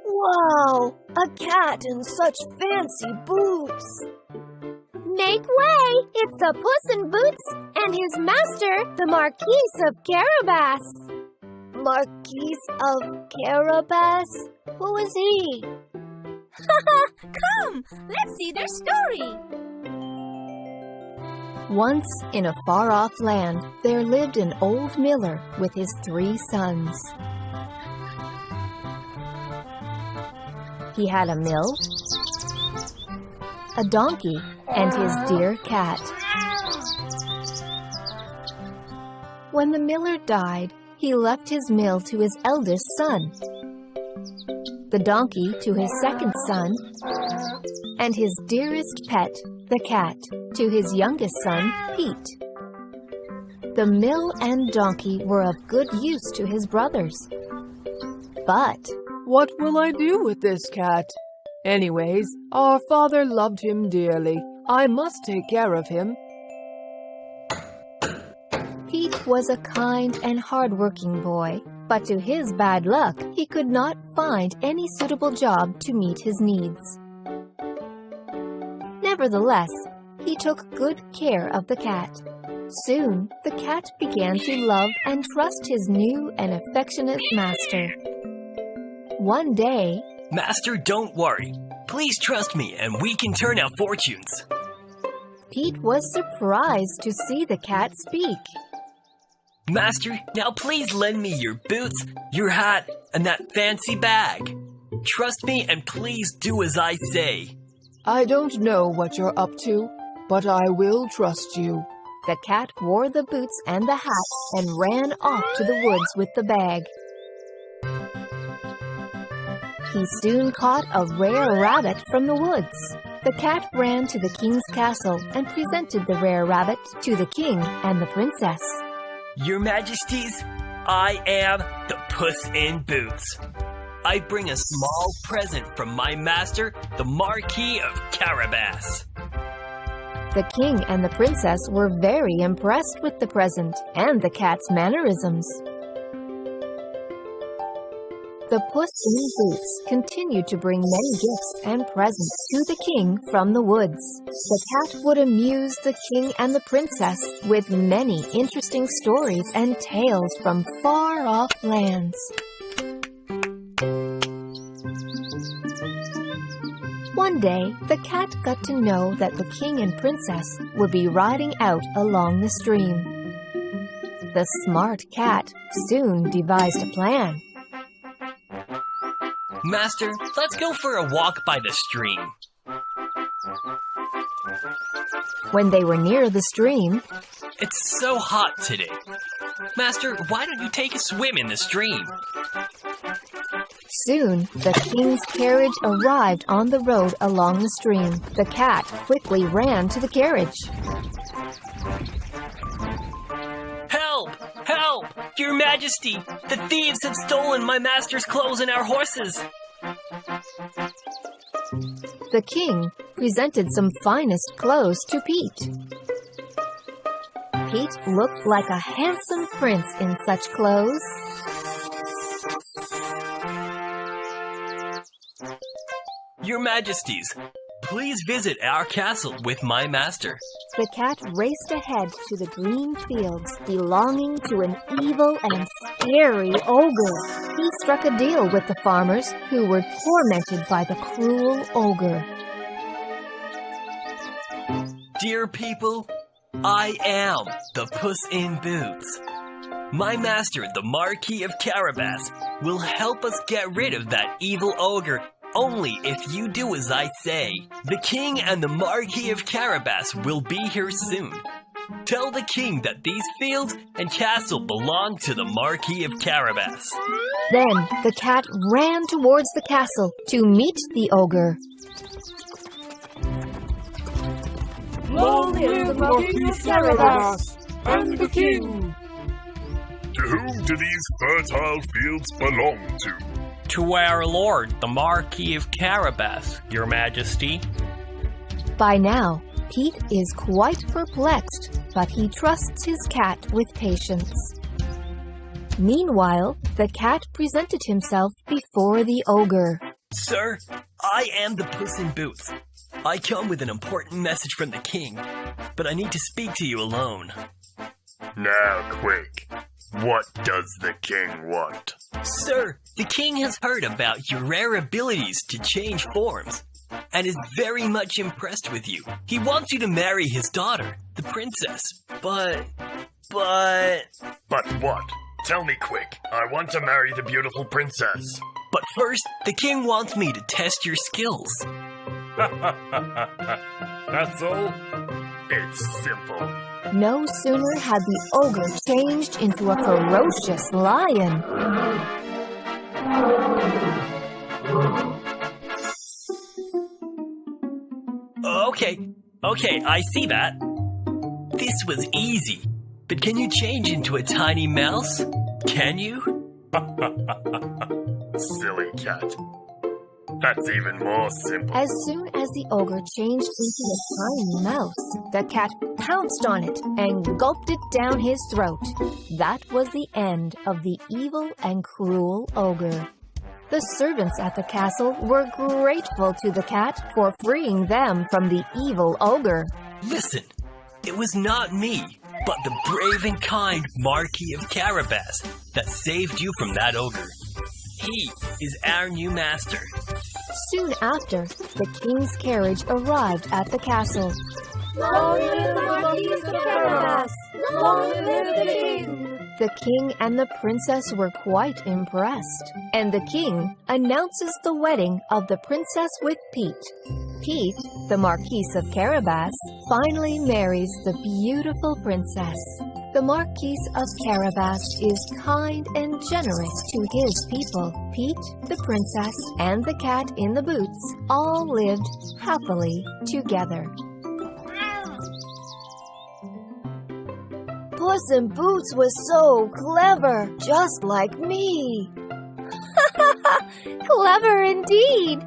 Wow, a cat in such fancy boots. Make way! It's the Puss in Boots and his master, the Marquis of Carabas. Marquis of Carabas? Who is he? Come, let's see their story. Once in a far-off land, there lived an old miller with his 3 sons. He had a mill, a donkey, and his dear cat. When the miller died, he left his mill to his eldest son, the donkey to his second son, and his dearest pet, the cat, to his youngest son, Pete. The mill and donkey were of good use to his brothers. But what will I do with this cat? Anyways, our father loved him dearly. I must take care of him. Pete was a kind and hard-working boy, but to his bad luck, he could not find any suitable job to meet his needs. Nevertheless, he took good care of the cat. Soon, the cat began to love and trust his new and affectionate master. One day, Master, don't worry. Please trust me and we can turn our fortunes. Pete was surprised to see the cat speak. Master, now please lend me your boots, your hat, and that fancy bag. Trust me and please do as I say. I don't know what you're up to, but I will trust you. The cat wore the boots and the hat and ran off to the woods with the bag. He soon caught a rare rabbit from the woods. The cat ran to the king's castle and presented the rare rabbit to the king and the princess. Your Majesties, I am the Puss in Boots. I bring a small present from my master, the Marquis of Carabas. The king and the princess were very impressed with the present and the cat's mannerisms. The Puss in Boots continued to bring many gifts and presents to the king from the woods. The cat would amuse the king and the princess with many interesting stories and tales from far-off lands. One day, the cat got to know that the king and princess would be riding out along the stream. The smart cat soon devised a plan. Master, let's go for a walk by the stream. When they were near the stream, It's so hot today. Master, why don't you take a swim in the stream? soon the king's carriage arrived on the road along the stream. The cat quickly ran to the carriage. Help! Help! Your Majesty! The thieves have stolen my master's clothes and our horses! The king presented some finest clothes to Pete. Pete looked like a handsome prince in such clothes. Your Majesties, please visit our castle with my master. The cat raced ahead to the green fields belonging to an evil and scary ogre. He struck a deal with the farmers who were tormented by the cruel ogre. Dear people, I am the Puss in Boots. My master, the Marquis of Carabas, will help us get rid of that evil ogre only if you do as I say. The king and the Marquis of Carabas will be here soon. Tell the king that these fields and castle belong to the Marquis of Carabas. Then the cat ran towards the castle to meet the ogre. Long live the Marquis of Carabas and the king! To whom do these fertile fields belong to? To our lord, the Marquis of Carabas, your majesty. By now, Pete is quite perplexed, but he trusts his cat with patience. Meanwhile, the cat presented himself before the ogre. Sir, I am the Puss in Boots. I come with an important message from the king, but I need to speak to you alone. Now, quick. What does the king want? Sir, the king has heard about your rare abilities to change forms and is very much impressed with you. He wants you to marry his daughter, the princess. But... But what? Tell me quick. I want to marry the beautiful princess. But first, the king wants me to test your skills. That's all? It's simple. No sooner had the ogre changed into a ferocious lion. Okay, I see that. This was easy. But can you change into a tiny mouse? Can you? Silly cat. That's even more simple. As soon as the ogre changed into a tiny mouse, the cat pounced on it and gulped it down his throat. That was the end of the evil and cruel ogre. The servants at the castle were grateful to the cat for freeing them from the evil ogre. Listen, it was not me, but the brave and kind Marquis of Carabas that saved you from that ogre. He is our new master. Soon after, the king's carriage arrived at the castle. Long live the Marquis of Carabas! Long live the king! The king and the princess were quite impressed, and the king announces the wedding of the princess with Pete. Pete, the Marquis of Carabas, finally marries the beautiful princess. The Marquis of Carabas is kind and generous to his people. Pete, the princess, and the cat in the boots all lived happily together. Puss in Boots was so clever, just like me. Clever indeed!